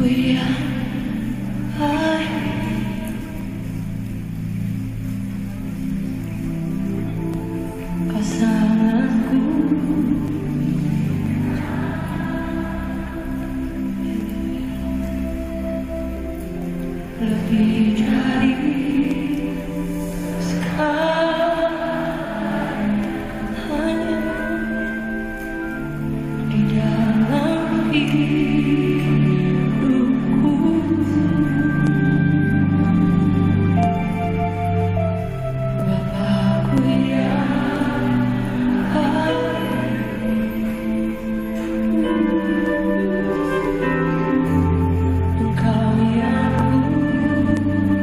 yang baik, pasanganku lebih dari sekarang, hanya di dalam hidupku. Bapakku yang baik, Engkau yang ku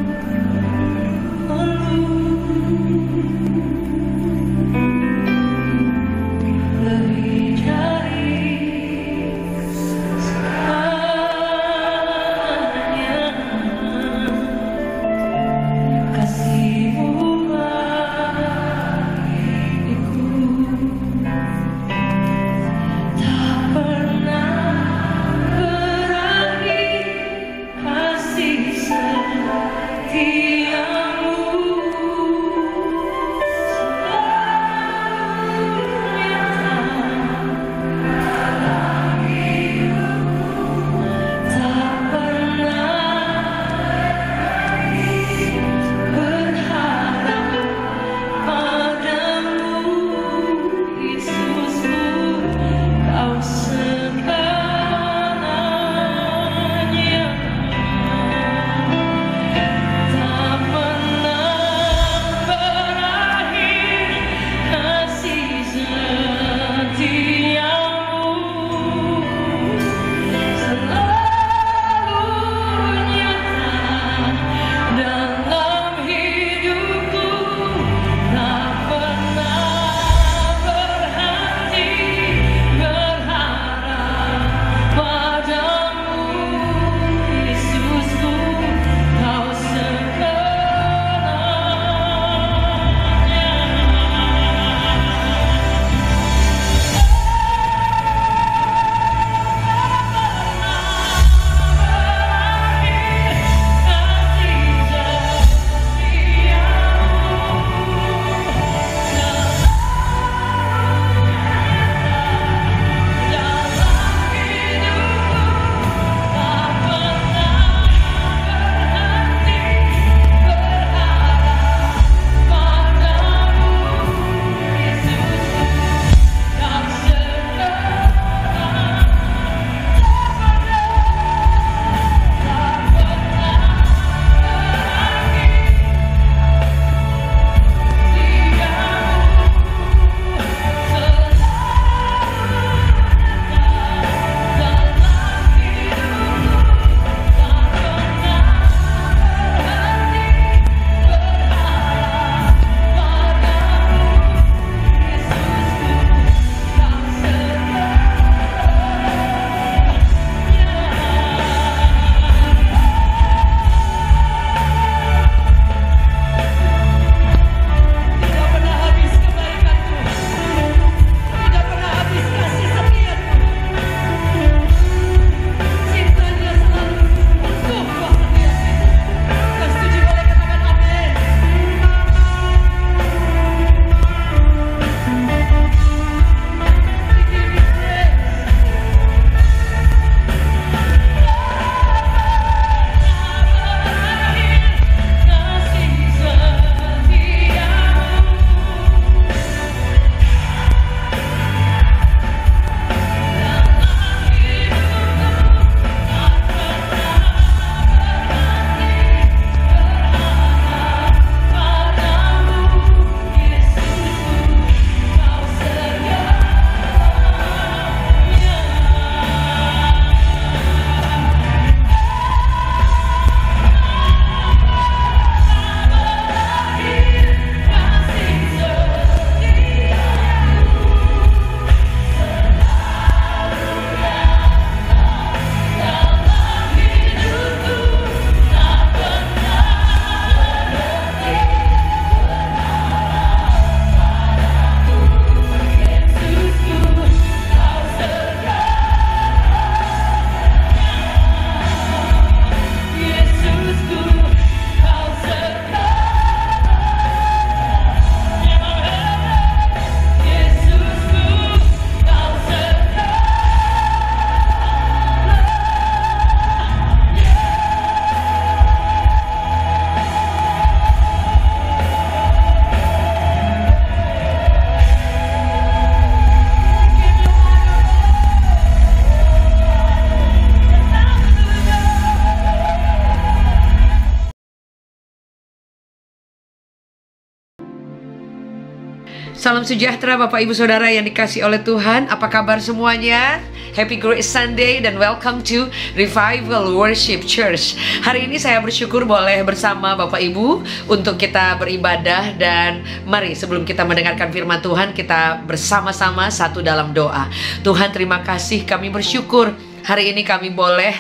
Salam sejahtera Bapak Ibu Saudara yang dikasihi oleh Tuhan. Apa kabar semuanya? Happy Grace Sunday dan welcome to Revival Worship Church. Hari ini saya bersyukur boleh bersama Bapak Ibu untuk kita beribadah. Dan mari sebelum kita mendengarkan firman Tuhan, kita bersama-sama satu dalam doa. Tuhan, terima kasih, kami bersyukur hari ini kami boleh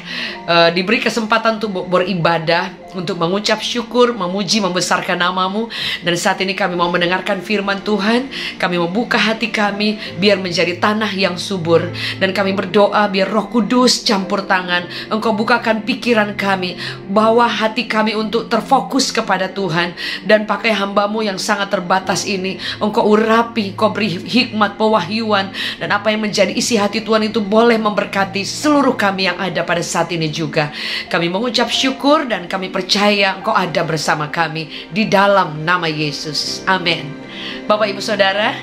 diberi kesempatan untuk beribadah, untuk mengucap syukur, memuji, membesarkan nama-Mu. Dan saat ini kami mau mendengarkan firman Tuhan. Kami membuka hati kami biar menjadi tanah yang subur. Dan kami berdoa biar Roh Kudus campur tangan. Engkau bukakan pikiran kami, bawa hati kami untuk terfokus kepada Tuhan. Dan pakai hamba-Mu yang sangat terbatas ini, Engkau urapi, Engkau beri hikmat, pewahyuan. Dan apa yang menjadi isi hati Tuhan itu boleh memberkati seluruh kami yang ada pada saat ini juga. Kami mengucap syukur dan kami percaya Engkau ada bersama kami di dalam nama Yesus. Amin. Bapak Ibu Saudara,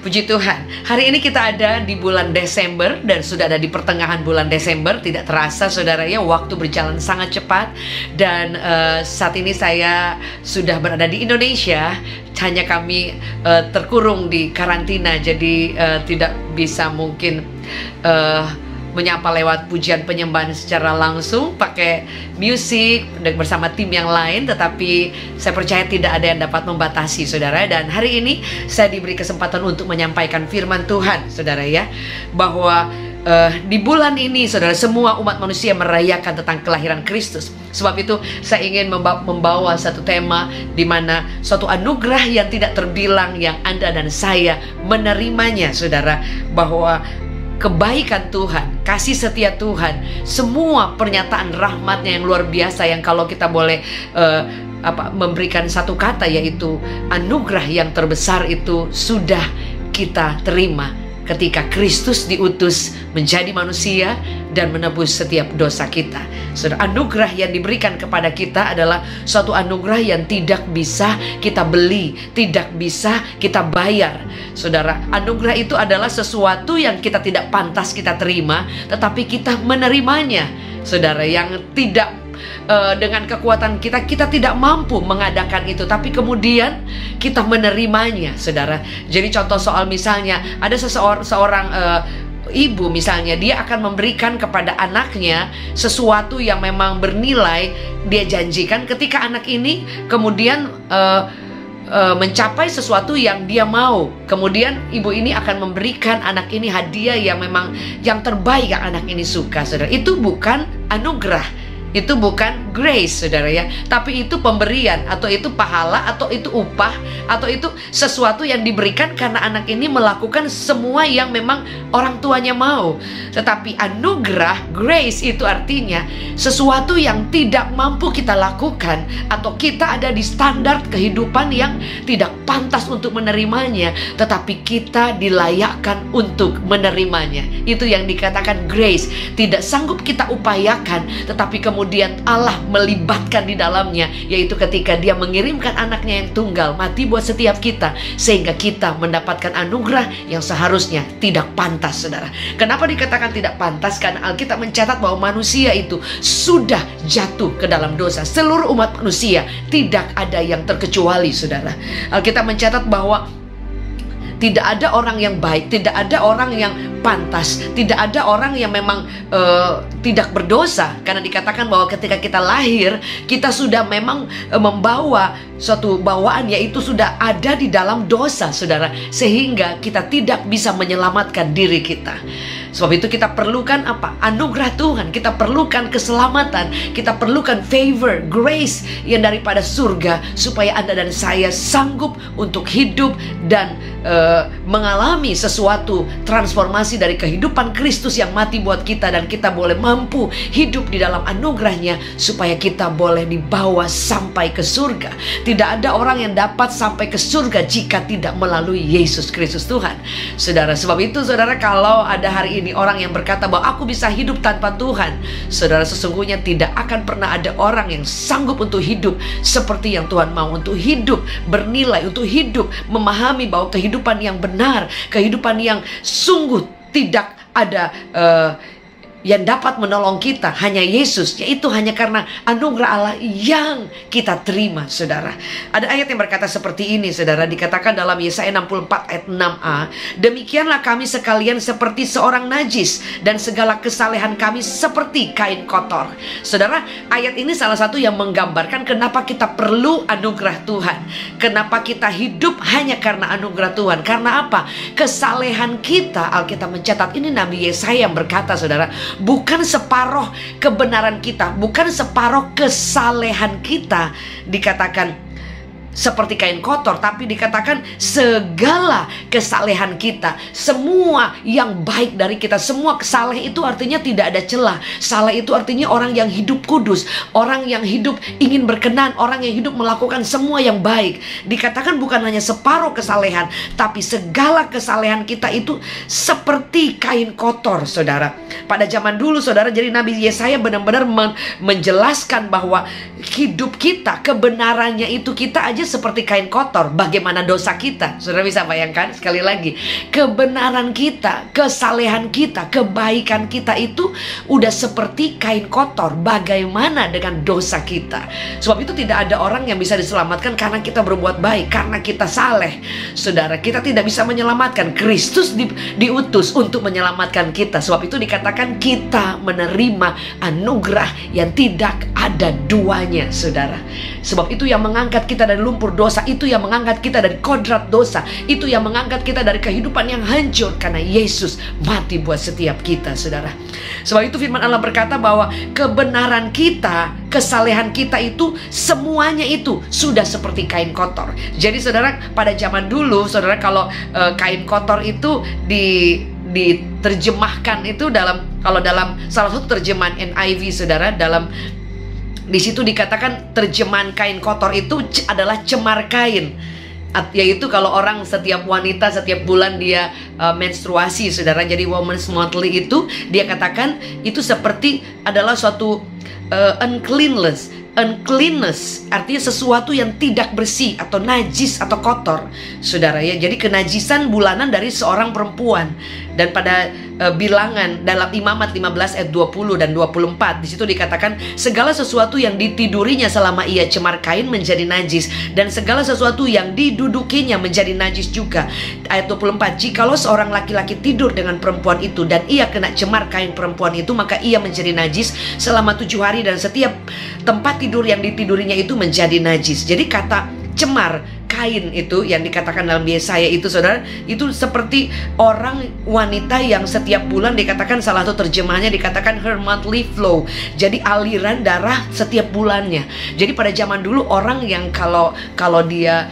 puji Tuhan, hari ini kita ada di bulan Desember dan sudah ada di pertengahan bulan Desember. Tidak terasa saudara ya, waktu berjalan sangat cepat. Dan saat ini saya sudah berada di Indonesia. Hanya kami terkurung di karantina, jadi tidak bisa mungkin menyapa lewat pujian penyembahan secara langsung pakai musik bersama tim yang lain. Tetapi saya percaya tidak ada yang dapat membatasi saudara. Dan hari ini saya diberi kesempatan untuk menyampaikan firman Tuhan saudara ya, bahwa di bulan ini saudara, semua umat manusia merayakan tentang kelahiran Kristus. Sebab itu saya ingin membawa satu tema di mana suatu anugerah yang tidak terbilang yang Anda dan saya menerimanya saudara, bahwa kebaikan Tuhan, kasih setia Tuhan, semua pernyataan rahmat-Nya yang luar biasa, yang kalau kita boleh memberikan satu kata, yaitu anugerah yang terbesar itu sudah kita terima ketika Kristus diutus menjadi manusia dan menebus setiap dosa kita. Saudara, anugerah yang diberikan kepada kita adalah suatu anugerah yang tidak bisa kita beli, tidak bisa kita bayar. Saudara, anugerah itu adalah sesuatu yang kita tidak pantas kita terima, tetapi kita menerimanya. Saudara, yang tidak dengan kekuatan kita tidak mampu mengadakan itu, tapi kemudian kita menerimanya saudara. Jadi contoh soal misalnya ada seorang ibu misalnya, dia akan memberikan kepada anaknya sesuatu yang memang bernilai. Dia janjikan ketika anak ini kemudian mencapai sesuatu yang dia mau, kemudian ibu ini akan memberikan anak ini hadiah yang memang yang terbaik yang anak ini suka saudara. Itu bukan anugerah, itu bukan grace saudara ya, tapi itu pemberian, atau itu pahala, atau itu upah, atau itu sesuatu yang diberikan karena anak ini melakukan semua yang memang orang tuanya mau. Tetapi anugerah, grace, itu artinya sesuatu yang tidak mampu kita lakukan, atau kita ada di standar kehidupan yang tidak pantas untuk menerimanya, tetapi kita dilayakkan untuk menerimanya. Itu yang dikatakan grace. Tidak sanggup kita upayakan, tetapi kemudian Allah melibatkan di dalamnya, yaitu ketika Dia mengirimkan anaknya yang tunggal mati buat setiap kita, sehingga kita mendapatkan anugerah yang seharusnya tidak pantas saudara. Kenapa dikatakan tidak pantas? Karena Alkitab mencatat bahwa manusia itu sudah jatuh ke dalam dosa. Seluruh umat manusia, tidak ada yang terkecuali saudara. Alkitab mencatat bahwa tidak ada orang yang baik, tidak ada orang yang pantas, tidak ada orang yang memang tidak berdosa. Karena dikatakan bahwa ketika kita lahir, kita sudah memang membawa suatu bawaan, yaitu sudah ada di dalam dosa saudara, sehingga kita tidak bisa menyelamatkan diri kita. Sebab itu kita perlukan apa? Anugerah Tuhan. Kita perlukan keselamatan, kita perlukan favor, grace yang daripada surga, supaya Anda dan saya sanggup untuk hidup dan mengalami sesuatu transformasi dari kehidupan Kristus yang mati buat kita, dan kita boleh mampu hidup di dalam anugerahnya, supaya kita boleh dibawa sampai ke surga. Tidak ada orang yang dapat sampai ke surga jika tidak melalui Yesus Kristus Tuhan saudara. Sebab itu saudara, kalau ada hari ini orang yang berkata bahwa aku bisa hidup tanpa Tuhan, saudara, sesungguhnya tidak akan pernah ada orang yang sanggup untuk hidup seperti yang Tuhan mau, untuk hidup bernilai, untuk hidup memahami bahwa kehidupan yang benar, kehidupan yang sungguh tidak ada yang dapat menolong kita hanya Yesus, yaitu hanya karena anugerah Allah yang kita terima, saudara. Ada ayat yang berkata seperti ini, saudara, dikatakan dalam Yesaya 64 ayat 6a, demikianlah kami sekalian seperti seorang najis, dan segala kesalehan kami seperti kain kotor. Saudara, ayat ini salah satu yang menggambarkan kenapa kita perlu anugerah Tuhan, kenapa kita hidup hanya karena anugerah Tuhan. Karena apa? Kesalehan kita, Alkitab mencatat, ini Nabi Yesaya yang berkata, saudara, bukan separuh kebenaran kita, bukan separuh kesalehan kita dikatakan seperti kain kotor, tapi dikatakan segala kesalehan kita, semua yang baik dari kita, semua saleh itu artinya tidak ada celah. Saleh itu artinya orang yang hidup kudus, orang yang hidup ingin berkenan, orang yang hidup melakukan semua yang baik. Dikatakan bukan hanya separuh kesalehan, tapi segala kesalehan kita itu seperti kain kotor, saudara. Pada zaman dulu, saudara, jadi Nabi Yesaya benar-benar menjelaskan bahwa hidup kita, kebenarannya itu kita aja seperti kain kotor. Bagaimana dosa kita? Saudara bisa bayangkan sekali lagi, kebenaran kita, kesalehan kita, kebaikan kita itu udah seperti kain kotor. Bagaimana dengan dosa kita? Sebab itu tidak ada orang yang bisa diselamatkan karena kita berbuat baik, karena kita saleh. Saudara, kita tidak bisa menyelamatkan. Kristus diutus untuk menyelamatkan kita. Sebab itu dikatakan kita menerima anugerah yang tidak ada duanya, saudara. Sebab itu yang mengangkat kita dari lumpur dosa, itu yang mengangkat kita dari kodrat dosa, itu yang mengangkat kita dari kehidupan yang hancur, karena Yesus mati buat setiap kita, saudara. Sebab itu firman Allah berkata bahwa kebenaran kita, kesalehan kita itu semuanya itu sudah seperti kain kotor. Jadi saudara, pada zaman dulu, saudara, kalau kain kotor itu diterjemahkan itu dalam salah satu terjemahan NIV, saudara, di situ dikatakan terjemahan kain kotor itu adalah cemar kain. Yaitu kalau orang, setiap wanita setiap bulan dia menstruasi, saudara, jadi women's monthly itu dia katakan itu seperti adalah suatu uncleanness. Uncleanness artinya sesuatu yang tidak bersih atau najis atau kotor, saudara, ya. Jadi kenajisan bulanan dari seorang perempuan. Dan pada bilangan dalam Imamat 15 ayat 20 dan 24, di situ dikatakan segala sesuatu yang ditidurinya selama ia cemar kain menjadi najis, dan segala sesuatu yang didudukinya menjadi najis juga. Ayat 24, jikalau seorang laki-laki tidur dengan perempuan itu dan ia kena cemar kain perempuan itu, maka ia menjadi najis selama 7 hari, dan setiap tempat tidur yang ditidurinya itu menjadi najis. Jadi kata cemar kain itu yang dikatakan dalam Yesaya itu, saudara, itu seperti orang wanita yang setiap bulan, dikatakan salah satu terjemahannya dikatakan her monthly flow. Jadi aliran darah setiap bulannya. Jadi pada zaman dulu orang yang kalau dia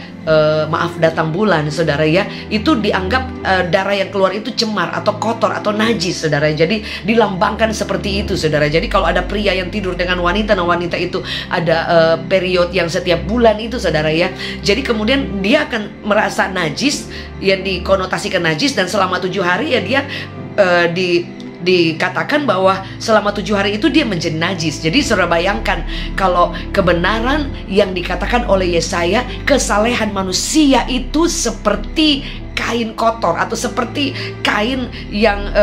datang bulan, saudara, ya, itu dianggap darah yang keluar itu cemar atau kotor atau najis, saudara. Jadi dilambangkan seperti itu, saudara. Jadi kalau ada pria yang tidur dengan wanita, nah wanita itu ada period yang setiap bulan itu, saudara, ya. Jadi kemudian dia akan merasa najis, yang dikonotasikan najis, dan selama 7 hari ya dia dikatakan bahwa selama 7 hari itu dia menjadi najis. Jadi saudara bayangkan kalau kebenaran yang dikatakan oleh Yesaya, kesalehan manusia itu seperti kain kotor atau seperti kain yang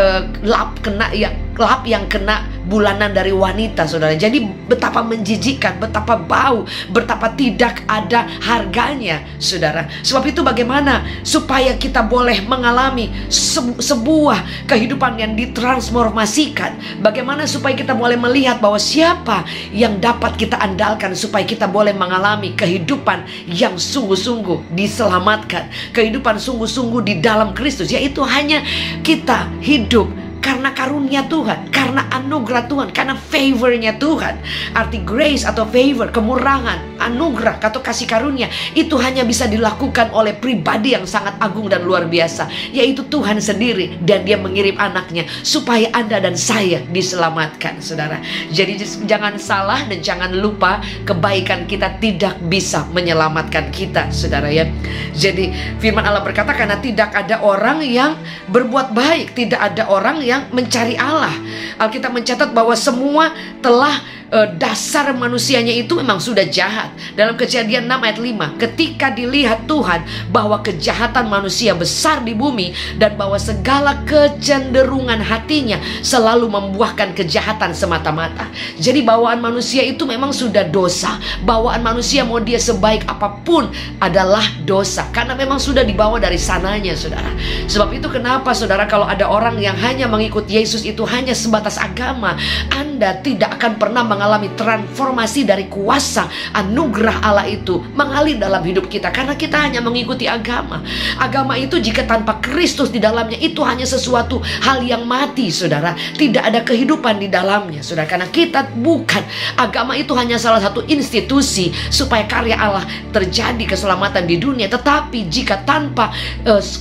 lap yang kena bulanan dari wanita, saudara. Jadi betapa menjijikkan, betapa bau, betapa tidak ada harganya, saudara. Sebab itu bagaimana supaya kita boleh mengalami sebuah kehidupan yang ditransformasikan? Bagaimana supaya kita boleh melihat bahwa siapa yang dapat kita andalkan supaya kita boleh mengalami kehidupan yang sungguh-sungguh diselamatkan, kehidupan sungguh-sungguh di dalam Kristus, yaitu hanya kita hidup karena karunia Tuhan, karena anugerah Tuhan, karena favornya Tuhan. Arti grace atau favor, kemurahan, anugerah atau kasih karunia, itu hanya bisa dilakukan oleh pribadi yang sangat agung dan luar biasa, yaitu Tuhan sendiri. Dan dia mengirim anaknya supaya Anda dan saya diselamatkan, saudara. Jadi jangan salah dan jangan lupa, kebaikan kita tidak bisa menyelamatkan kita, saudara, ya. Jadi firman Allah berkata, karena tidak ada orang yang berbuat baik, tidak ada orang yang yang mencari Allah. Alkitab mencatat bahwa semua telah dasar manusianya itu memang sudah jahat. Dalam Kejadian 6 ayat 5, ketika dilihat Tuhan bahwa kejahatan manusia besar di bumi dan bahwa segala kecenderungan hatinya selalu membuahkan kejahatan semata-mata. Jadi bawaan manusia itu memang sudah dosa. Bawaan manusia mau dia sebaik apapun adalah dosa, karena memang sudah dibawa dari sananya, saudara. Sebab itu kenapa, saudara, kalau ada orang yang hanya mengikut Yesus itu hanya sebatas agama, Anda tidak akan pernah mengalami transformasi dari kuasa anugerah Allah itu mengalir dalam hidup kita, karena kita hanya mengikuti agama. Agama itu jika tanpa Kristus di dalamnya itu hanya sesuatu hal yang mati, saudara. Tidak ada kehidupan di dalamnya, saudara. Karena kita bukan, agama itu hanya salah satu institusi supaya karya Allah terjadi keselamatan di dunia. Tetapi jika tanpa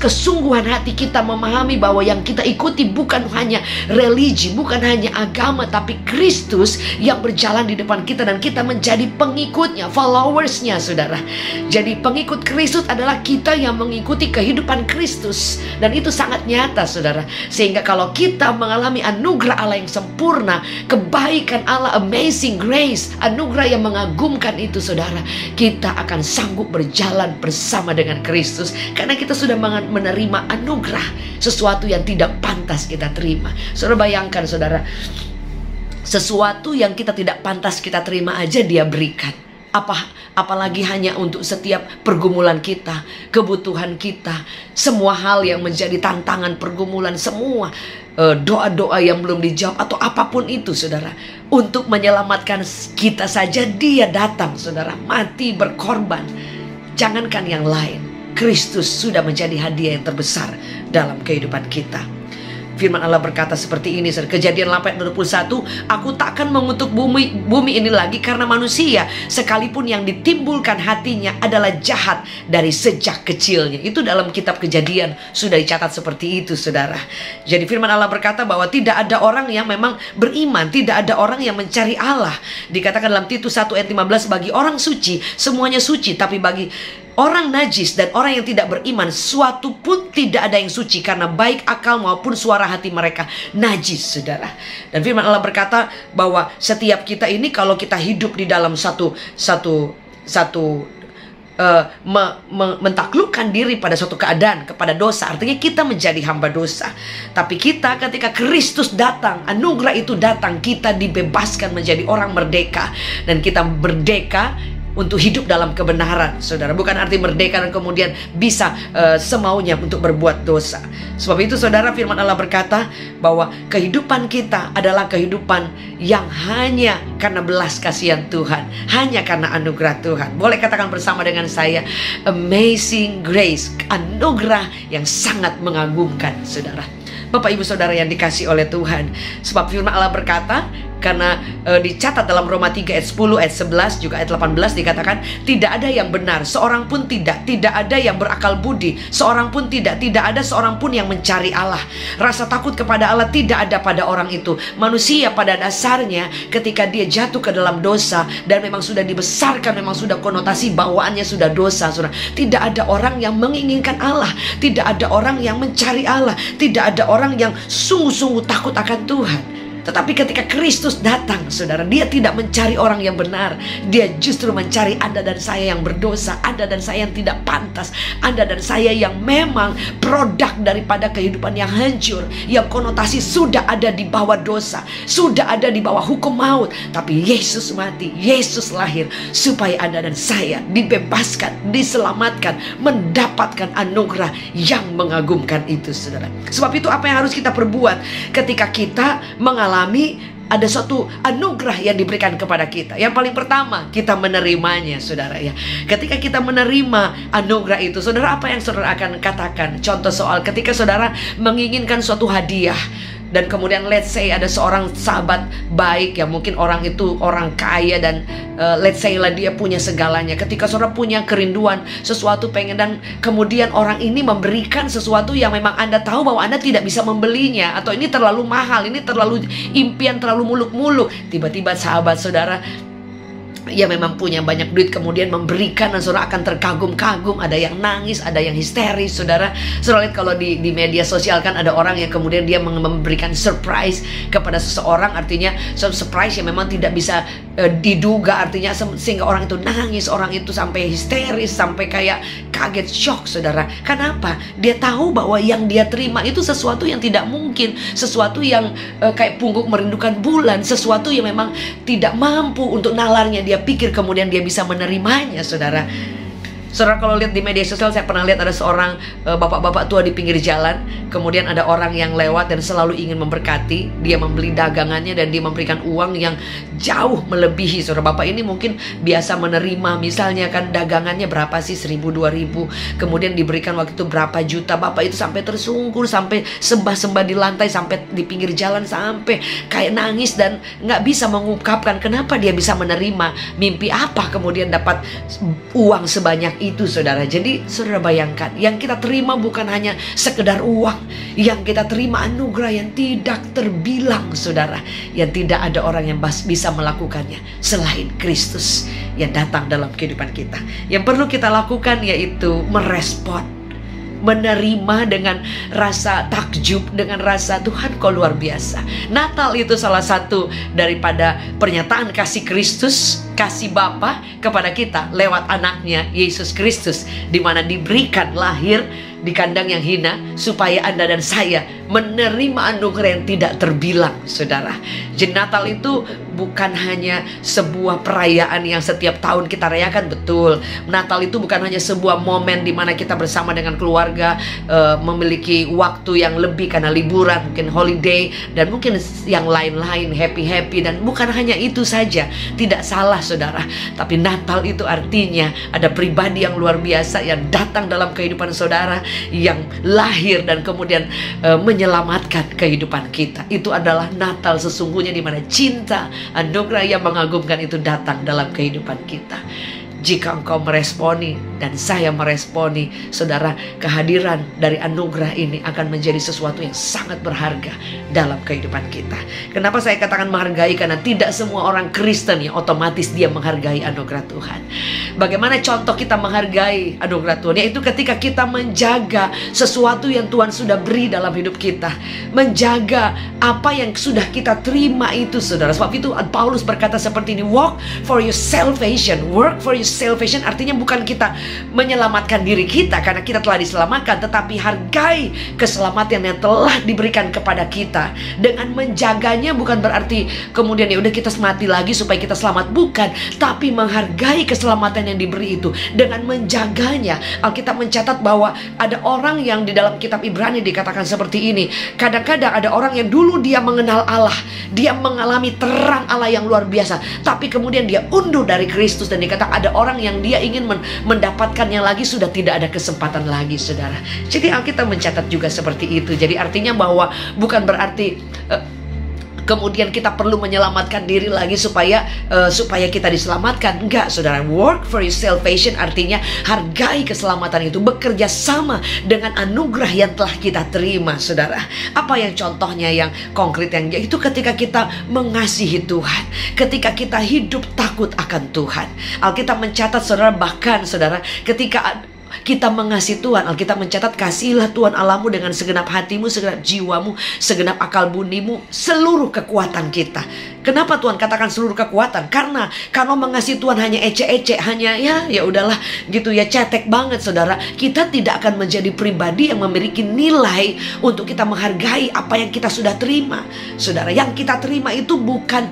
kesungguhan hati kita memahami bahwa yang kita ikuti bukan hanya religi, bukan hanya agama, tapi Kristus yang berjalan di depan kita dan kita menjadi pengikutnya, followersnya, saudara. Jadi pengikut Kristus adalah kita yang mengikuti kehidupan Kristus, dan itu sangat nyata, saudara. Sehingga kalau kita mengalami anugerah Allah yang sempurna, kebaikan Allah, amazing grace, anugerah yang mengagumkan itu, saudara, kita akan sanggup berjalan bersama dengan Kristus, karena kita sudah menerima anugerah, sesuatu yang tidak pantas kita terima. Saudara bayangkan, saudara, sesuatu yang kita tidak pantas kita terima aja Dia berikan. Apalagi hanya untuk setiap pergumulan kita, kebutuhan kita, semua hal yang menjadi tantangan pergumulan, semua doa-doa yang belum dijawab atau apapun itu, saudara, untuk menyelamatkan kita saja Dia datang, saudara, mati berkorban. Jangankan yang lain, Kristus sudah menjadi hadiah yang terbesar dalam kehidupan kita. Firman Allah berkata seperti ini, Kejadian 8 ayat 21, aku takkan mengutuk bumi ini lagi karena manusia, sekalipun yang ditimbulkan hatinya adalah jahat dari sejak kecilnya. Itu dalam kitab Kejadian sudah dicatat seperti itu, saudara. Jadi firman Allah berkata bahwa tidak ada orang yang memang beriman, tidak ada orang yang mencari Allah. Dikatakan dalam Titus 1 ayat 15, bagi orang suci semuanya suci, tapi bagi orang najis dan orang yang tidak beriman, suatu pun tidak ada yang suci, karena baik akal maupun suara hati mereka najis, saudara. Dan firman Allah berkata bahwa setiap kita ini, kalau kita hidup di dalam mentaklukkan diri pada suatu keadaan, kepada dosa, artinya kita menjadi hamba dosa. Tapi kita ketika Kristus datang, anugerah itu datang, kita dibebaskan menjadi orang merdeka. Dan kita merdeka untuk hidup dalam kebenaran, saudara. Bukan arti merdeka dan kemudian bisa semaunya untuk berbuat dosa. Sebab itu, saudara, firman Allah berkata bahwa kehidupan kita adalah kehidupan yang hanya karena belas kasihan Tuhan, hanya karena anugerah Tuhan. Boleh katakan bersama dengan saya, amazing grace, anugerah yang sangat mengagumkan, saudara. Bapak ibu saudara yang dikasih oleh Tuhan, sebab firman Allah berkata, karena dicatat dalam Roma 3 ayat 10, ayat 11, juga ayat 18 dikatakan, tidak ada yang benar, seorang pun tidak ada yang berakal budi, seorang pun tidak ada seorang pun yang mencari Allah. Rasa takut kepada Allah tidak ada pada orang itu. Manusia pada dasarnya ketika dia jatuh ke dalam dosa dan memang sudah dibesarkan, memang sudah konotasi bawaannya sudah dosa, saudara. Tidak ada orang yang menginginkan Allah, tidak ada orang yang mencari Allah, tidak ada orang yang sungguh-sungguh takut akan Tuhan. Tetapi ketika Kristus datang, saudara, Dia tidak mencari orang yang benar. Dia justru mencari Anda dan saya yang berdosa, Anda dan saya yang tidak pantas, Anda dan saya yang memang produk daripada kehidupan yang hancur, yang konotasi sudah ada di bawah dosa, sudah ada di bawah hukum maut. Tapi Yesus mati, Yesus lahir supaya Anda dan saya dibebaskan, diselamatkan, mendapatkan anugerah yang mengagumkan itu, saudara. Sebab itu apa yang harus kita perbuat ketika kita mengalami ada suatu anugerah yang diberikan kepada kita? Yang paling pertama, kita menerimanya, saudara, ya. Ketika kita menerima anugerah itu, saudara, apa yang saudara akan katakan? Contoh soal ketika saudara menginginkan suatu hadiah, dan kemudian let's say ada seorang sahabat baik, ya mungkin orang itu orang kaya dan let's say lah dia punya segalanya. Ketika saudara punya kerinduan sesuatu pengen, dan kemudian orang ini memberikan sesuatu yang memang Anda tahu bahwa Anda tidak bisa membelinya, atau ini terlalu mahal, ini terlalu impian, terlalu muluk-muluk. Tiba-tiba sahabat saudara ya memang punya banyak duit kemudian memberikan, dan saudara akan terkagum-kagum, ada yang nangis, ada yang histeris. Saudara lihat kalau di media sosial kan ada orang yang kemudian dia memberikan surprise kepada seseorang, artinya surprise yang memang tidak bisa diduga, artinya sehingga orang itu nangis, orang itu sampai histeris, sampai kayak kaget, shock. Saudara, kenapa? Dia tahu bahwa yang dia terima itu sesuatu yang tidak mungkin, sesuatu yang kayak pungguk merindukan bulan, sesuatu yang memang tidak mampu untuk nalarnya. Dia pikir kemudian dia bisa menerimanya. Saudara kalau lihat di media sosial, saya pernah lihat ada seorang bapak-bapak tua di pinggir jalan. Kemudian ada orang yang lewat dan selalu ingin memberkati. Dia membeli dagangannya dan dia memberikan uang yang jauh melebihi. Saudara, bapak ini mungkin biasa menerima, misalnya kan dagangannya berapa sih, 1.000, 2.000. Kemudian diberikan waktu itu berapa juta. Bapak itu sampai tersungkur, sampai sembah-sembah di lantai, sampai di pinggir jalan, sampai kayak nangis dan nggak bisa mengungkapkan kenapa dia bisa menerima. Mimpi apa kemudian dapat uang sebanyak itu, saudara. Jadi saudara bayangkan, yang kita terima bukan hanya sekedar uang, yang kita terima anugerah yang tidak terbilang, saudara, yang tidak ada orang yang bisa melakukannya selain Kristus yang datang dalam kehidupan kita. Yang perlu kita lakukan yaitu merespon, menerima dengan rasa takjub, dengan rasa Tuhan kau luar biasa. Natal itu salah satu daripada pernyataan kasih Kristus, kasih Bapa kepada kita lewat anaknya Yesus Kristus, di mana diberikan lahir di kandang yang hina supaya Anda dan saya menerima anugerah yang tidak terbilang, saudara. Jadi Natal itu bukan hanya sebuah perayaan yang setiap tahun kita rayakan, betul. Natal itu bukan hanya sebuah momen di mana kita bersama dengan keluarga, memiliki waktu yang lebih karena liburan, mungkin holiday, dan mungkin yang lain-lain, happy-happy. Dan bukan hanya itu saja, tidak salah saudara. Tapi Natal itu artinya ada pribadi yang luar biasa yang datang dalam kehidupan saudara, yang lahir dan kemudian menyelamatkan kehidupan kita. Itu adalah Natal sesungguhnya, di mana cinta, anugerah yang mengagumkan itu datang dalam kehidupan kita. Jika engkau meresponi dan saya meresponi, saudara, kehadiran dari anugerah ini akan menjadi sesuatu yang sangat berharga dalam kehidupan kita. Kenapa saya katakan menghargai? Karena tidak semua orang Kristen yang otomatis dia menghargai anugerah Tuhan. Bagaimana contoh kita menghargai anugerah Tuhan? Yaitu ketika kita menjaga sesuatu yang Tuhan sudah beri dalam hidup kita, menjaga apa yang sudah kita terima itu, saudara. Sebab itu Paulus berkata seperti ini, walk for your salvation, work for your salvation. Artinya bukan kita menyelamatkan diri kita karena kita telah diselamatkan, tetapi hargai keselamatan yang telah diberikan kepada kita. Dengan menjaganya bukan berarti kemudian ya udah kita mati lagi supaya kita selamat, bukan, tapi menghargai keselamatan yang diberi itu. Dengan menjaganya, Alkitab mencatat bahwa ada orang yang di dalam kitab Ibrani dikatakan seperti ini. Kadang-kadang ada orang yang dulu dia mengenal Allah, dia mengalami terang Allah yang luar biasa, tapi kemudian dia undur dari Kristus, dan dikatakan ada orang yang dia ingin mendapatkan yang lagi, sudah tidak ada kesempatan lagi, saudara. Jadi Alkitab mencatat juga seperti itu. Jadi artinya bahwa bukan berarti kemudian kita perlu menyelamatkan diri lagi supaya kita diselamatkan. Enggak, saudara. Work for your salvation artinya hargai keselamatan itu, bekerja sama dengan anugerah yang telah kita terima, saudara. Apa yang contohnya yang konkret, yang itu ketika kita mengasihi Tuhan, ketika kita hidup takut akan Tuhan. Alkitab mencatat, saudara, bahkan saudara, ketika kita mengasihi Tuhan, Alkitab mencatat, kasihilah Tuhan Allahmu dengan segenap hatimu, segenap jiwamu, segenap akal bunyimu, seluruh kekuatan kita. Kenapa Tuhan katakan seluruh kekuatan? Karena kalau mengasihi Tuhan hanya ecek-ecek, hanya ya udahlah gitu ya, cetek banget, saudara, kita tidak akan menjadi pribadi yang memiliki nilai untuk kita menghargai apa yang kita sudah terima, saudara. Yang kita terima itu bukan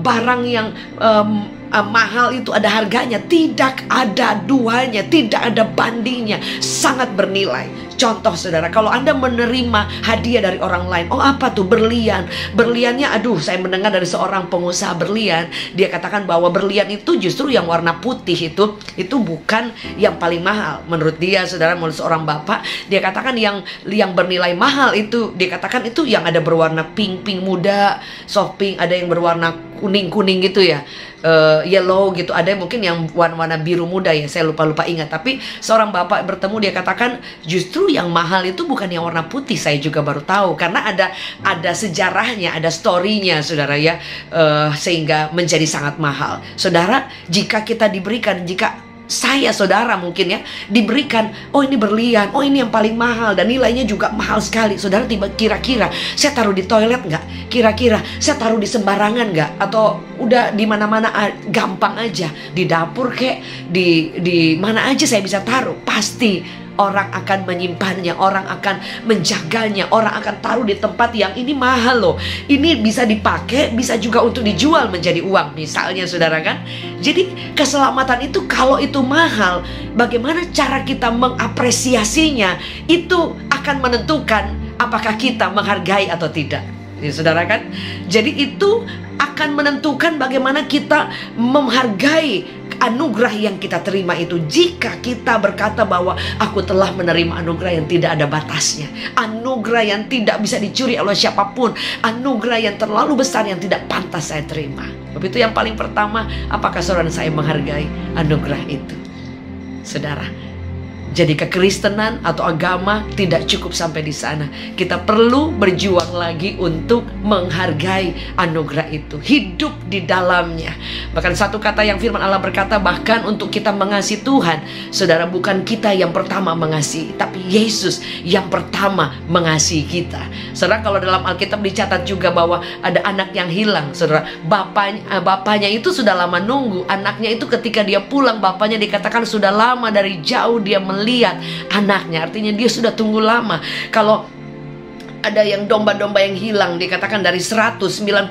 barang yang mahal, itu ada harganya, tidak ada duanya, tidak ada bandingnya, sangat bernilai. Contoh, saudara, kalau Anda menerima hadiah dari orang lain, oh apa tuh, berlian. Berliannya, aduh, saya mendengar dari seorang pengusaha berlian, dia katakan bahwa berlian itu justru yang warna putih itu bukan yang paling mahal. Menurut dia, saudara, menurut seorang bapak, dia katakan yang bernilai mahal itu, dia katakan itu yang ada berwarna pink muda, soft pink, ada yang berwarna kuning gitu ya, yellow gitu, ada mungkin yang warna biru muda ya, saya lupa ingat. Tapi seorang bapak bertemu, dia katakan justru justru yang mahal itu bukan yang warna putih. Saya juga baru tahu, karena ada sejarahnya, ada story-nya, saudara ya, sehingga menjadi sangat mahal. Saudara, jika kita diberikan, jika saya, saudara mungkin ya, diberikan, oh ini berlian, oh ini yang paling mahal dan nilainya juga mahal sekali. Saudara, kira-kira saya taruh di toilet nggak? Kira-kira saya taruh di sembarangan nggak? Atau udah di mana-mana gampang aja, di dapur kek, di mana aja saya bisa taruh? Pasti orang akan menyimpannya, orang akan menjaganya, orang akan taruh di tempat yang ini mahal loh. Ini bisa dipakai, bisa juga untuk dijual menjadi uang misalnya, saudara kan. Jadi keselamatan itu kalau itu mahal, bagaimana cara kita mengapresiasinya, itu akan menentukan apakah kita menghargai atau tidak. Ya, saudara kan. Jadi itu akan menentukan bagaimana kita menghargai anugerah yang kita terima itu. Jika kita berkata bahwa aku telah menerima anugerah yang tidak ada batasnya, anugerah yang tidak bisa dicuri oleh siapapun, anugerah yang terlalu besar yang tidak pantas saya terima. Tapi itu yang paling pertama, apakah saudara saya menghargai anugerah itu? Saudara, jadi kekristenan atau agama tidak cukup sampai di sana. Kita perlu berjuang lagi untuk menghargai anugerah itu, hidup di dalamnya. Bahkan satu kata yang firman Allah berkata, bahkan untuk kita mengasihi Tuhan, saudara, bukan kita yang pertama mengasihi, tapi Yesus yang pertama mengasihi kita. Saudara, kalau dalam Alkitab dicatat juga bahwa ada anak yang hilang, saudara. Bapaknya itu sudah lama nunggu. Anaknya itu ketika dia pulang, bapaknya dikatakan sudah lama dari jauh dia lihat anaknya, artinya dia sudah tunggu lama. Kalau ada yang domba-domba yang hilang, dikatakan dari 199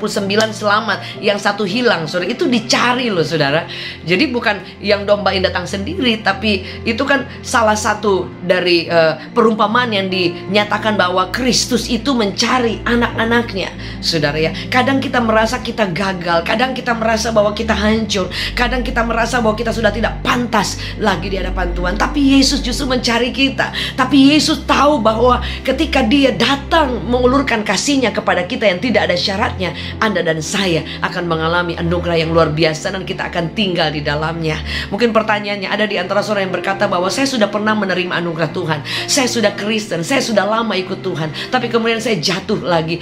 selamat, yang satu hilang, saudara, itu dicari loh, saudara. Jadi bukan yang domba yang datang sendiri, tapi itu kan salah satu dari perumpamaan yang dinyatakan bahwa Kristus itu mencari anak-anaknya, saudara ya. Kadang kita merasa kita gagal, kadang kita merasa bahwa kita hancur, kadang kita merasa bahwa kita sudah tidak pantas lagi di hadapan Tuhan, tapi Yesus justru mencari kita. Tapi Yesus tahu bahwa ketika dia datang mengulurkan kasih-Nya kepada kita yang tidak ada syaratnya, Anda dan saya akan mengalami anugerah yang luar biasa dan kita akan tinggal di dalamnya. Mungkin pertanyaannya, ada di antara saudara yang berkata bahwa saya sudah pernah menerima anugerah Tuhan, saya sudah Kristen, saya sudah lama ikut Tuhan, tapi kemudian saya jatuh lagi.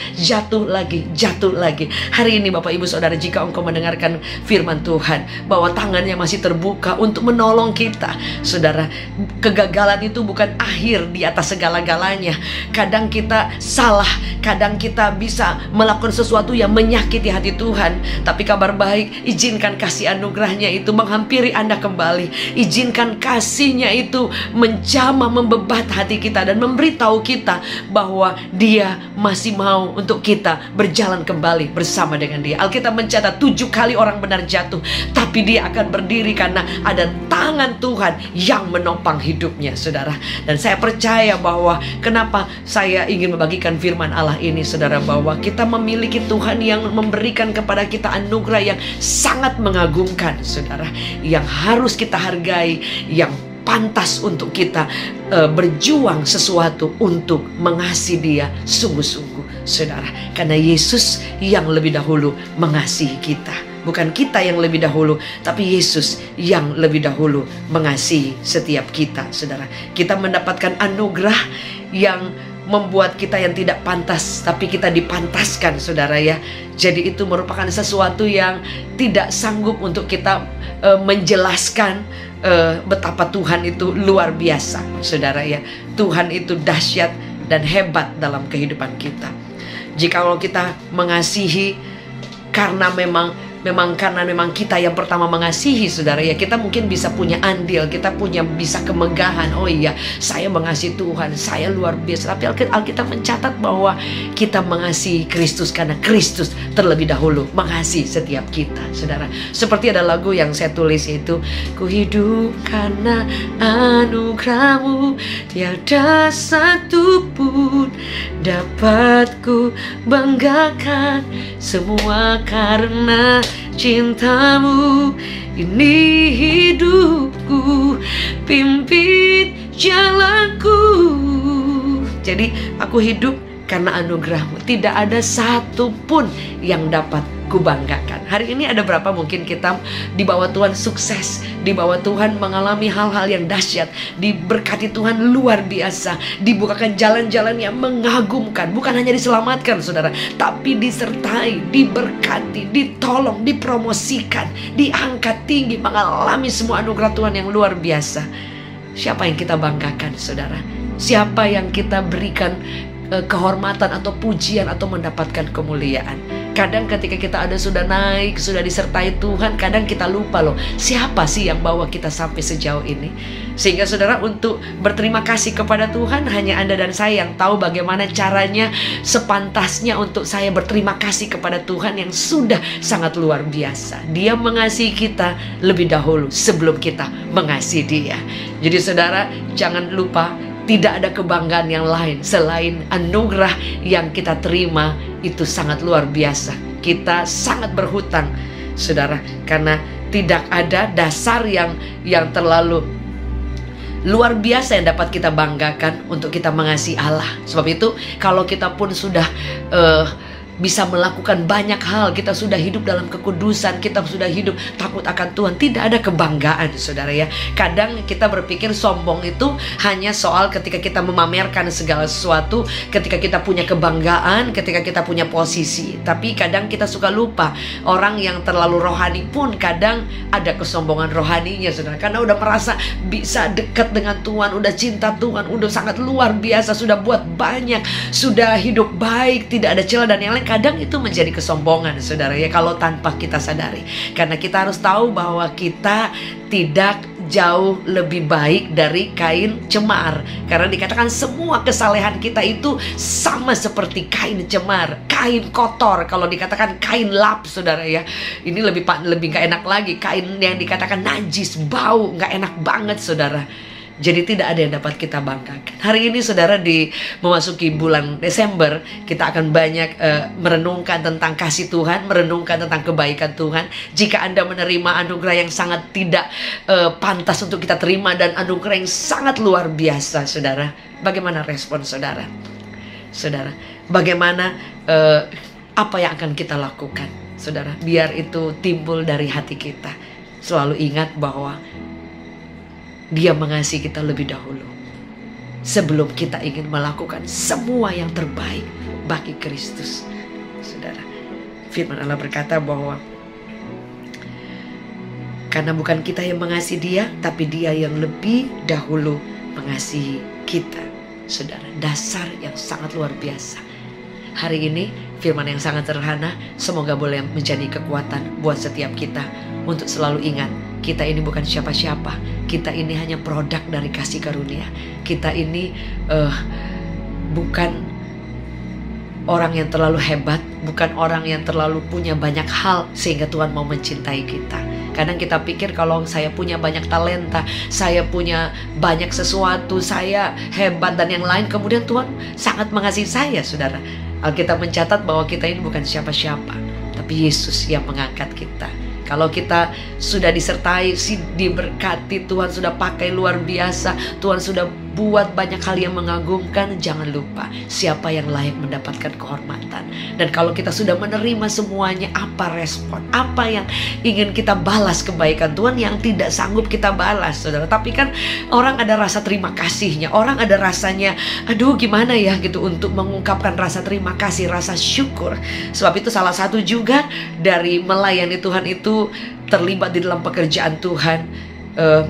Hari ini Bapak Ibu Saudara, jika engkau mendengarkan firman Tuhan bahwa tangannya masih terbuka untuk menolong kita, saudara, kegagalan itu bukan akhir di atas segala-galanya. Kadang kita salah, kadang kita bisa melakukan sesuatu yang menyakiti hati Tuhan, tapi kabar baik, izinkan kasih anugerahnya itu menghampiri Anda kembali. Izinkan kasih-Nya itu menjamah, membebat hati kita dan memberitahu kita bahwa Dia masih mau untuk kita berjalan kembali bersama dengan Dia. Alkitab mencatat 7 kali orang benar jatuh, tapi dia akan berdiri karena ada tangan Tuhan yang menopang hidupnya, saudara. Dan saya percaya bahwa kenapa saya ingin membagikan firman Allah ini, saudara, bahwa kita memiliki Tuhan yang memberikan kepada kita anugerah yang sangat mengagumkan, saudara, yang harus kita hargai, yang pantas untuk kita berjuang sesuatu untuk mengasihi Dia sungguh-sungguh, saudara. Karena Yesus yang lebih dahulu mengasihi kita, bukan kita yang lebih dahulu, tapi Yesus yang lebih dahulu mengasihi setiap kita, saudara. Kita mendapatkan anugerah yang membuat kita yang tidak pantas, tapi kita dipantaskan, saudara ya. Jadi itu merupakan sesuatu yang tidak sanggup untuk kita menjelaskan betapa Tuhan itu luar biasa, saudara ya. Tuhan itu dahsyat dan hebat dalam kehidupan kita. Jikalau kita mengasihi karena memang kita yang pertama mengasihi, saudara ya, kita mungkin bisa punya andil, kita bisa kemegahan. Oh iya, saya mengasihi Tuhan, saya luar biasa. Tapi Alkitab mencatat bahwa kita mengasihi Kristus karena Kristus terlebih dahulu mengasihi setiap kita, saudara. Seperti ada lagu yang saya tulis, itu ku hidup karena anugerah-Mu, tiada satu pun dapat ku banggakan, semua karena cinta-Mu. Ini hidupku, pimpin jalanku. Jadi aku hidup karena anugerah-Mu. Tidak ada satu pun yang dapat kubanggakan. Hari ini ada berapa mungkin kita di bawah Tuhan sukses, di bawah Tuhan mengalami hal-hal yang dahsyat, diberkati Tuhan luar biasa, dibukakan jalan-jalan yang mengagumkan. Bukan hanya diselamatkan saudara, tapi disertai, diberkati, ditolong, dipromosikan, diangkat tinggi, mengalami semua anugerah Tuhan yang luar biasa. Siapa yang kita banggakan saudara? Siapa yang kita berikan kehormatan atau pujian atau mendapatkan kemuliaan? Kadang ketika kita sudah naik, sudah disertai Tuhan, kadang kita lupa loh, siapa sih yang bawa kita sampai sejauh ini? Sehingga saudara, untuk berterima kasih kepada Tuhan, hanya Anda dan saya yang tahu bagaimana caranya sepantasnya untuk saya berterima kasih kepada Tuhan yang sudah sangat luar biasa. Dia mengasihi kita lebih dahulu sebelum kita mengasihi Dia. Jadi saudara, jangan lupa, tidak ada kebanggaan yang lain selain anugerah yang kita terima. Itu sangat luar biasa. Kita sangat berhutang saudara, karena tidak ada dasar yang terlalu luar biasa yang dapat kita banggakan untuk kita mengasihi Allah. Sebab itu kalau kita pun sudah bisa melakukan banyak hal, kita sudah hidup dalam kekudusan, kita sudah hidup takut akan Tuhan, tidak ada kebanggaan saudara ya. Kadang kita berpikir sombong itu hanya soal ketika kita memamerkan segala sesuatu, ketika kita punya kebanggaan, ketika kita punya posisi. Tapi kadang kita suka lupa, orang yang terlalu rohani pun kadang ada kesombongan rohaninya saudara, karena udah merasa bisa dekat dengan Tuhan, udah cinta Tuhan, udah sangat luar biasa, sudah buat banyak, sudah hidup baik, tidak ada celah dan yang lain. Kadang itu menjadi kesombongan saudara ya, kalau tanpa kita sadari. Karena kita harus tahu bahwa kita tidak jauh lebih baik dari kain cemar. Karena dikatakan semua kesalehan kita itu sama seperti kain cemar, kain kotor. Kalau dikatakan kain lap saudara ya, ini lebih gak enak lagi. Kain yang dikatakan najis, bau, gak enak banget saudara. Jadi tidak ada yang dapat kita banggakan. Hari ini saudara, memasuki bulan Desember, kita akan banyak merenungkan tentang kasih Tuhan, merenungkan tentang kebaikan Tuhan. Jika Anda menerima anugerah yang sangat tidak pantas untuk kita terima, dan anugerah yang sangat luar biasa saudara, bagaimana respon saudara? Saudara, bagaimana apa yang akan kita lakukan saudara, biar itu timbul dari hati kita. Selalu ingat bahwa Dia mengasihi kita lebih dahulu sebelum kita ingin melakukan semua yang terbaik bagi Kristus. Saudara, firman Allah berkata bahwa karena bukan kita yang mengasihi Dia, tapi Dia yang lebih dahulu mengasihi kita. Saudara, dasar yang sangat luar biasa. Hari ini firman yang sangat sederhana, semoga boleh menjadi kekuatan buat setiap kita untuk selalu ingat, kita ini bukan siapa-siapa. Kita ini hanya produk dari kasih karunia. Kita ini bukan orang yang terlalu hebat, bukan orang yang terlalu punya banyak hal sehingga Tuhan mau mencintai kita. Kadang kita pikir kalau saya punya banyak talenta, saya punya banyak sesuatu, saya hebat dan yang lain, kemudian Tuhan sangat mengasihi saya saudara. Alkitab mencatat bahwa kita ini bukan siapa-siapa, tapi Yesus yang mengangkat kita. Kalau kita sudah disertai, diberkati, Tuhan sudah pakai luar biasa, Tuhan sudah buat banyak hal yang mengagumkan, jangan lupa siapa yang layak mendapatkan kehormatan. Dan kalau kita sudah menerima semuanya, apa respon? Apa yang ingin kita balas kebaikan Tuhan yang tidak sanggup kita balas saudara? Tapi kan orang ada rasa terima kasihnya, orang ada rasanya, aduh gimana ya gitu, untuk mengungkapkan rasa terima kasih, rasa syukur. Sebab itu salah satu juga dari melayani Tuhan itu terlibat di dalam pekerjaan Tuhan,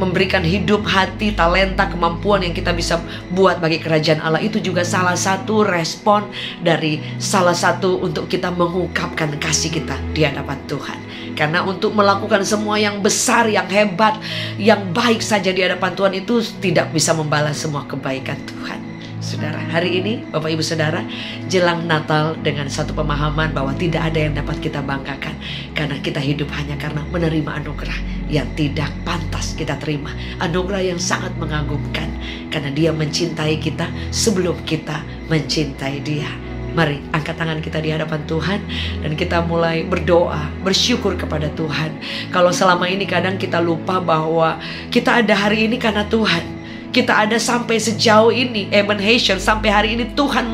memberikan hidup, hati, talenta, kemampuan yang kita bisa buat bagi kerajaan Allah. Itu juga salah satu respon dari salah satu untuk kita mengungkapkan kasih kita di hadapan Tuhan. Karena untuk melakukan semua yang besar, yang hebat, yang baik saja di hadapan Tuhan itu tidak bisa membalas semua kebaikan Tuhan. Saudara, hari ini Bapak Ibu Saudara, jelang Natal dengan satu pemahaman bahwa tidak ada yang dapat kita banggakan, karena kita hidup hanya karena menerima anugerah yang tidak pantas kita terima. Anugerah yang sangat mengagumkan, karena Dia mencintai kita sebelum kita mencintai Dia. Mari angkat tangan kita di hadapan Tuhan dan kita mulai berdoa, bersyukur kepada Tuhan. Kalau selama ini kadang kita lupa bahwa kita ada hari ini karena Tuhan. kita ada sampai sejauh ini, Ebenezer, sampai hari ini Tuhan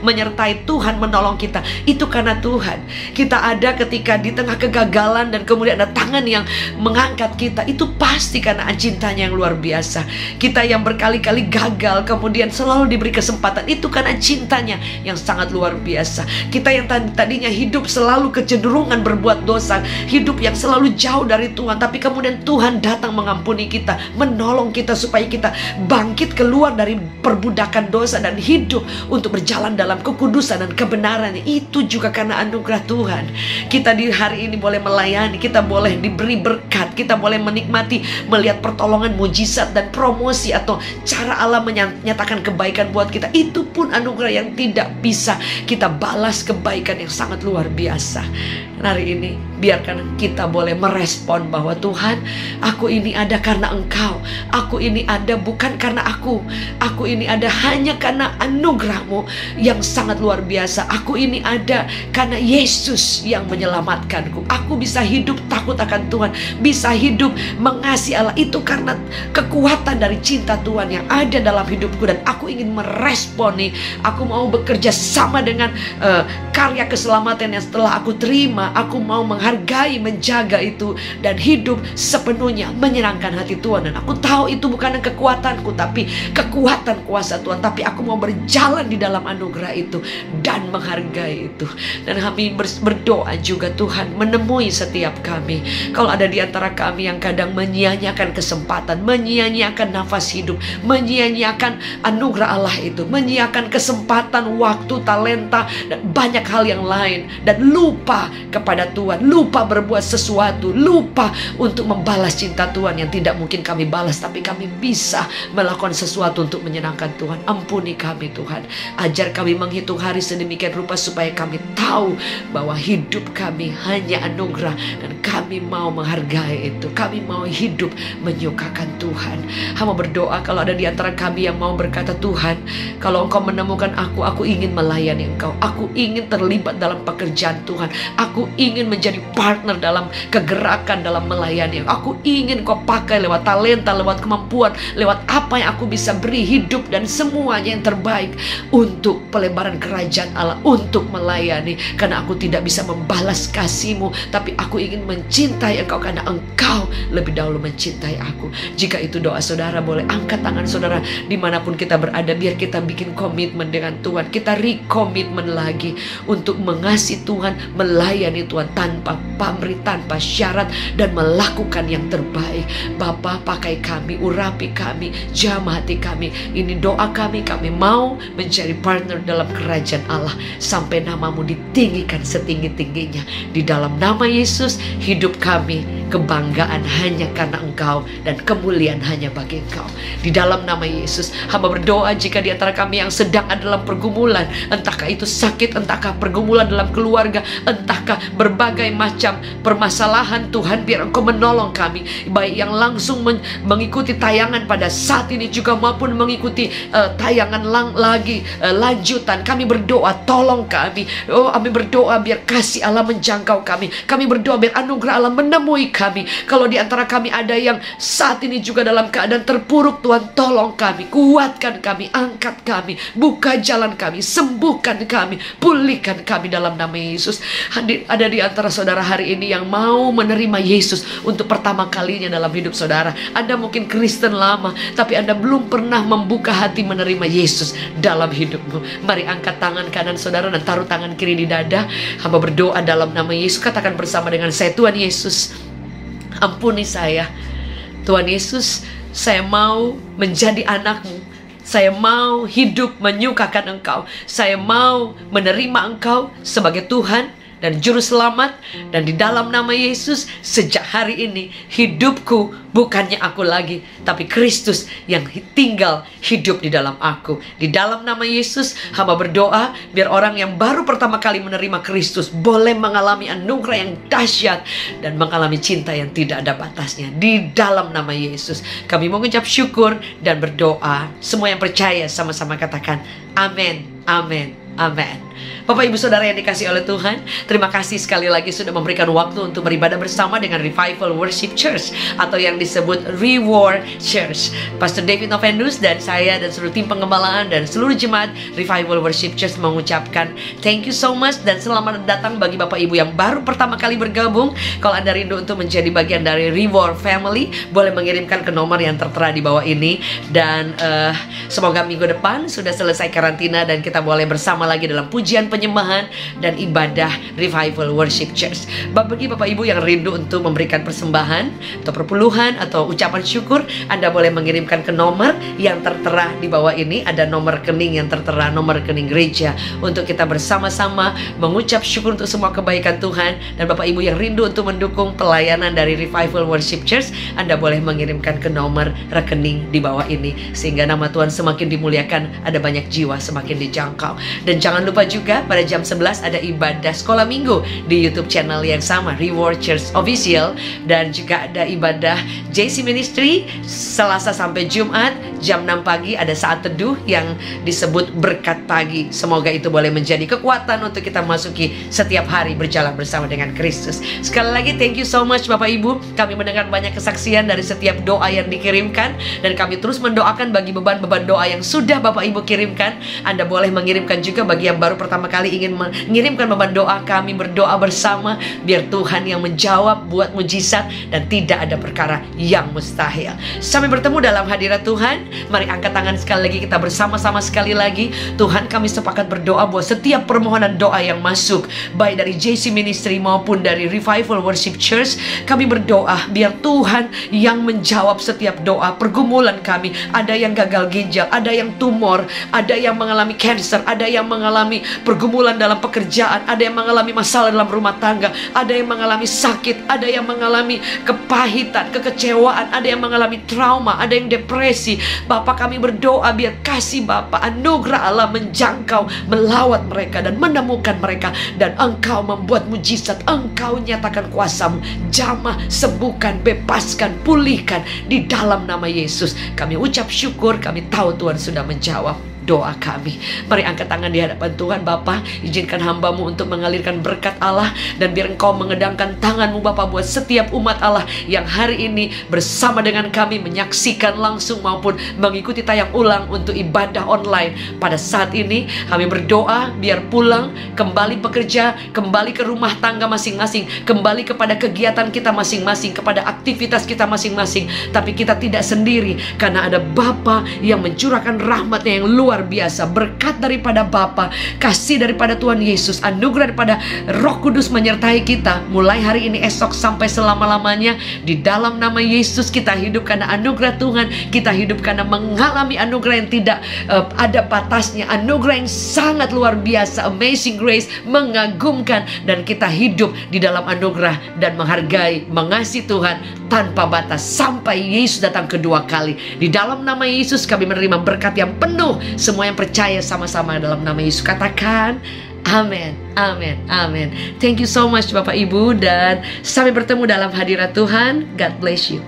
menyertai, Tuhan menolong kita. Itu karena Tuhan. Kita ada ketika di tengah kegagalan dan kemudian ada tangan yang mengangkat kita. Itu pasti karena cintanya yang luar biasa. Kita yang berkali-kali gagal kemudian selalu diberi kesempatan, itu karena cintanya yang sangat luar biasa. Kita yang tadinya hidup selalu kecenderungan berbuat dosa, hidup yang selalu jauh dari Tuhan, tapi kemudian Tuhan datang mengampuni kita, menolong kita supaya kita bangkit keluar dari perbudakan dosa dan hidup untuk berjalan dalam kekudusan dan kebenaran. Itu juga karena anugerah Tuhan. Kita di hari ini boleh melayani, kita boleh diberi berkat, kita boleh menikmati, melihat pertolongan, mujizat dan promosi atau cara Allah menyatakan kebaikan buat kita. Itu pun anugerah yang tidak bisa kita balas, kebaikan yang sangat luar biasa. Dan hari ini biarkan kita boleh merespon bahwa Tuhan, aku ini ada karena Engkau. Aku ini ada bukan karena aku. Aku ini ada hanya karena anugerah-Mu yang sangat luar biasa. Aku ini ada karena Yesus yang menyelamatkanku. Aku bisa hidup takut akan Tuhan, bisa hidup mengasihi Allah. Itu karena kekuatan dari cinta Tuhan yang ada dalam hidupku. Dan aku ingin merespon nih. Aku mau bekerja sama dengan karya keselamatan yang setelah aku terima. Aku mau menghargai, menjaga itu, dan hidup sepenuhnya menyenangkan hati Tuhan. Dan aku tahu itu bukan kekuatanku, tapi kekuatan kuasa Tuhan. Tapi aku mau berjalan di dalam anugerah itu dan menghargai itu. Dan kami berdoa juga Tuhan menemui setiap kami. Kalau ada di antara kami yang kadang menyia-nyiakan kesempatan, menyia-nyiakan nafas hidup, menyia-nyiakan anugerah Allah itu, menyia-nyiakan kesempatan, waktu, talenta, dan banyak hal yang lain, dan lupa kepada Tuhan, lupa berbuat sesuatu, lupa untuk membalas cinta Tuhan yang tidak mungkin kami balas, tapi kami bisa melakukan sesuatu untuk menyenangkan Tuhan. Ampuni kami Tuhan, ajar kami menghitung hari sedemikian rupa supaya kami tahu bahwa hidup kami hanya anugerah, dan kami mau menghargai itu. Kami mau hidup menyukakan Tuhan. Hamba berdoa kalau ada di antara kami yang mau berkata, Tuhan, kalau Engkau menemukan aku ingin melayani Engkau, aku ingin terlibat dalam pekerjaan Tuhan, aku ingin menjadi partner dalam kegerakan, dalam melayani. Aku ingin Kau pakai lewat talenta, lewat kemampuan, lewat apa yang aku bisa beri, hidup dan semuanya yang terbaik untuk pelebaran kerajaan Allah, untuk melayani. Karena aku tidak bisa membalas kasih-Mu, tapi aku ingin mencintai Engkau karena Engkau lebih dahulu mencintai aku. Jika itu doa saudara, boleh angkat tangan saudara dimanapun kita berada. Biar kita bikin komitmen dengan Tuhan. Kita rekomitmen lagi untuk mengasihi Tuhan, melayani Tuhan tanpa pamrih, tanpa syarat, dan melakukan yang terbaik. Bapa, pakai kami, urapi kami, jamah hati kami. Ini doa kami. Kami mau menjadi partner dalam kerajaan Allah sampai nama-Mu ditinggikan setinggi-tingginya. Di dalam nama Yesus, hidup kami kebanggaan hanya karena Engkau, dan kemuliaan hanya bagi Engkau. Di dalam nama Yesus, hamba berdoa jika di antara kami yang sedang ada dalam pergumulan, entahkah itu sakit, entahkah pergumulan dalam keluarga, entahkah berbagai macam permasalahan, Tuhan, biar Engkau menolong kami, baik yang langsung mengikuti tayangan pada saat ini juga maupun mengikuti tayangan lanjutan. Kami berdoa, tolong kami. Kami berdoa biar kasih Allah menjangkau kami. Kami berdoa biar anugerah Allah menemui kami. Kalau di antara kami ada yang saat ini juga dalam keadaan terpuruk, Tuhan, tolong kami, kuatkan kami, angkat kami, buka jalan kami, sembuhkan kami, pulihkan kami dalam nama Yesus. Ada di antara saudara hari ini yang mau menerima Yesus untuk pertama kalinya dalam hidup saudara. Anda mungkin Kristen lama, tapi Anda belum pernah membuka hati menerima Yesus dalam hidupmu. Mari angkat tangan kanan saudara dan taruh tangan kiri di dada. Hamba berdoa dalam nama Yesus. Katakan bersama dengan saya, Tuhan Yesus, ampuni saya. Tuhan Yesus, saya mau menjadi anak-Mu. Saya mau hidup menyukakan Engkau. Saya mau menerima Engkau sebagai Tuhan dan Juru Selamat. Dan di dalam nama Yesus, sejak hari ini hidupku bukannya aku lagi, tapi Kristus yang tinggal hidup di dalam aku. Di dalam nama Yesus, hamba berdoa biar orang yang baru pertama kali menerima Kristus boleh mengalami anugerah yang dahsyat dan mengalami cinta yang tidak ada batasnya. Di dalam nama Yesus kami mengucap syukur dan berdoa. Semua yang percaya sama-sama katakan amin, amin, Amin. Bapak Ibu Saudara yang dikasih oleh Tuhan, terima kasih sekali lagi sudah memberikan waktu untuk beribadah bersama dengan Revival Worship Church atau yang disebut Reward Church. Pastor David Novendus dan saya dan seluruh tim pengembalaan dan seluruh jemaat Revival Worship Church mengucapkan thank you so much dan selamat datang bagi Bapak Ibu yang baru pertama kali bergabung. Kalau Anda rindu untuk menjadi bagian dari Reward Family, boleh mengirimkan ke nomor yang tertera di bawah ini. Dan semoga minggu depan sudah selesai karantina dan kita boleh bersama lagi dalam pujian penyembahan dan ibadah Revival Worship Church. Bagi Bapak Ibu yang rindu untuk memberikan persembahan atau perpuluhan atau ucapan syukur, Anda boleh mengirimkan ke nomor yang tertera di bawah ini. Ada nomor rekening yang tertera, nomor rekening gereja, untuk kita bersama-sama mengucap syukur untuk semua kebaikan Tuhan. Dan Bapak Ibu yang rindu untuk mendukung pelayanan dari Revival Worship Church, Anda boleh mengirimkan ke nomor rekening di bawah ini, sehingga nama Tuhan semakin dimuliakan, ada banyak jiwa semakin dijangkau. Dan jangan lupa juga pada jam 11 ada ibadah sekolah minggu di YouTube channel yang sama, Reward Church Official. Dan juga ada ibadah JC Ministry Selasa sampai Jumat jam 6 pagi, ada saat teduh yang disebut berkat pagi. Semoga itu boleh menjadi kekuatan untuk kita masuki setiap hari berjalan bersama dengan Kristus. Sekali lagi thank you so much Bapak Ibu. Kami mendengar banyak kesaksian dari setiap doa yang dikirimkan, dan kami terus mendoakan bagi beban-beban doa yang sudah Bapak Ibu kirimkan. Anda boleh mengirimkan juga bagi yang baru pertama kali ingin mengirimkan beban doa. Kami berdoa bersama biar Tuhan yang menjawab, buat mujizat, dan tidak ada perkara yang mustahil. Sampai bertemu dalam hadirat Tuhan. Mari angkat tangan sekali lagi, kita bersama-sama sekali lagi. Tuhan, kami sepakat berdoa buat setiap permohonan doa yang masuk, baik dari JC Ministry maupun dari Revival Worship Church. Kami berdoa biar Tuhan yang menjawab setiap doa. Pergumulan kami, ada yang gagal ginjal, ada yang tumor, ada yang mengalami cancer, ada yang mengalami pergumulan dalam pekerjaan, ada yang mengalami masalah dalam rumah tangga, ada yang mengalami sakit, ada yang mengalami kepahitan, kekecewaan, ada yang mengalami trauma, ada yang depresi. Bapak, kami berdoa biar kasih Bapak, anugerah Allah menjangkau, melawat mereka dan menemukan mereka, dan Engkau membuat mujizat, Engkau nyatakan kuasa-Mu, jamah, sembuhkan, bebaskan, pulihkan di dalam nama Yesus. Kami ucap syukur, kami tahu Tuhan sudah menjawab doa kami. Mari angkat tangan di hadapan Tuhan. Bapa, izinkan hamba-Mu untuk mengalirkan berkat Allah, dan biar Engkau mengedangkan tangan-Mu Bapa buat setiap umat Allah yang hari ini bersama dengan kami menyaksikan langsung maupun mengikuti tayang ulang untuk ibadah online. Pada saat ini kami berdoa biar pulang, kembali bekerja, kembali ke rumah tangga masing-masing, kembali kepada kegiatan kita masing-masing, kepada aktivitas kita masing-masing. Tapi kita tidak sendiri, karena ada Bapa yang mencurahkan rahmat-Nya yang luar biasa. Berkat daripada Bapa, kasih daripada Tuhan Yesus, anugerah daripada Roh Kudus menyertai kita mulai hari ini, esok, sampai selama-lamanya. Di dalam nama Yesus kita hidup karena anugerah Tuhan. Kita hidup karena mengalami anugerah yang tidak ada batasnya, anugerah yang sangat luar biasa, amazing grace, mengagumkan. Dan kita hidup di dalam anugerah dan menghargai, mengasihi Tuhan tanpa batas sampai Yesus datang kedua kali. Di dalam nama Yesus kami menerima berkat yang penuh. Semua yang percaya sama-sama dalam nama Yesus katakan amin, amin, amin. Thank you so much Bapak Ibu, dan sampai bertemu dalam hadirat Tuhan. God bless you.